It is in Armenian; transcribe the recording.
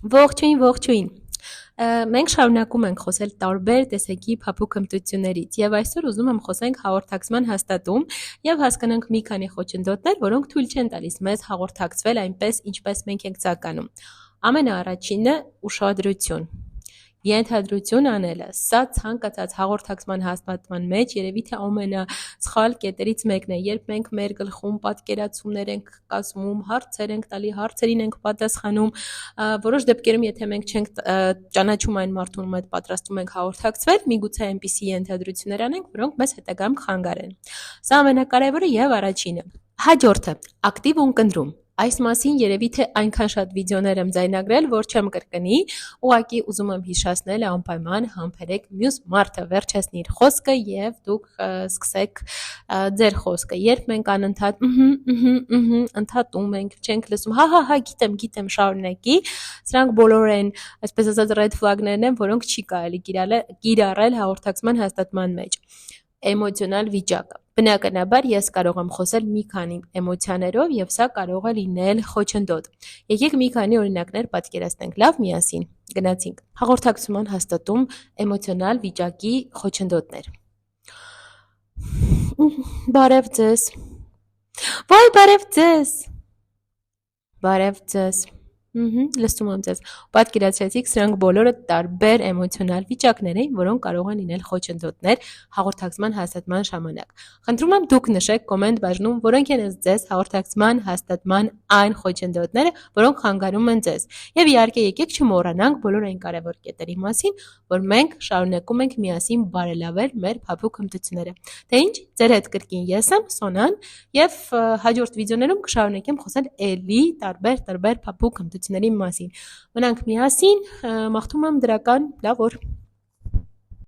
Ողջույն, ողջույն։ Մենք շարունակում ենք խոսել տարբեր տեսակի փափուկ հմտություններից եւ այսօր ուզում եմ խոսենք հաղորդակցման հաստատում եւ հասկանանք մի քանի խոչընդոտներ, որոնք թույլ չեն տալիս մեզ հաղորդակցվել այնպես, ինչպես մենք ենք ցանկանում։ Ամենաառաջինը ուշադրություն։ Ենթադրություն անելը։ Սա ցանկացած հաղորդակցման հաստատման մեջ երևի թե ամենասխալ կետերից մեկն է, երբ մենք մեր գլխում պատկերացումներ ենք կազմում, հարցեր ենք տալի, հարցերին ենք պատասխանում, որոշ դեպքերում եթե մենք չենք ճանաչում այն մարդուն, ում հետ պատրաստվում ենք հաղորդակցվել, միգուցե այնպիսի ենթադրություններ անենք, որոնք մեզ հետագայում խանգարեն։ Սա ամենակարևորը եւ առաջինը։ Հաջորդը՝ ակտիվ ունկնդրում։ Այս մասին երևի թե այնքան շատ վիդեոներ եմ ձայնագրել, որ չեմ կրկնի, ուղղակի ուզում եմ հիշեցնել անպայման համբերեք մյուս մարդը վերջացնի իր խոսքը եւ դուք սկսեք ձեր խոսքը։ Երբ մենք անընդհատ ընդհատում ենք, չենք լսում, հա, գիտեմ, շարունակի, սրանք բոլորեն, այսպես ասած, red flag-ներն են, որոնք չի կարելի կիրառել հաղորդակցման հաստատման մեջ։ Էմոցիոնալ վիճակը։ Բնականաբար ես կարող եմ խոսել մի քանի էմոցիաներով եւ սա կարող է լինել խոչընդոտ։ Եկեք մի քանի օրինակներ պատկերացնենք լավ միասին։ Գնացինք։ Հաղորդակցման հաստատում էմոցիոնալ վիճակի խոչընդոտներ։ Բարև ձեզ։ Վայ, բարև ձեզ։ Բարև ձեզ։ Լսում եմ ձեզ։ Պատկերացրեցիք, սրանք բոլորը տարբեր էմոցիոնալ վիճակներ են, որոնք կարող են լինել խոչընդոտներ հաղորդակցման հաստատման ժամանակ։ Խնդրում եմ դուք նշեք կոմենտ բաժնում, որոնք են ձեզ հաղորդակցման հաստատման այն խոչընդոտները, որոնք խանգարում են ձեզ։ Եվ իհարկե եկեք չմոռանանք բոլոր այն կարևոր կետերի մասին, որ մենք շարունակում ենք միասին բարելավել մեր փափուկ հմտությունները։ Թե ինչ, ձեր հետ կրկին ես եմ Սոնան եւ հաջորդ վիդեոներում կշարունակեմ խոսել ելի տարբեր փափուկ հմտությունների մասին։ Մնանք միասին, մաղթում եմ դրական լավ օր։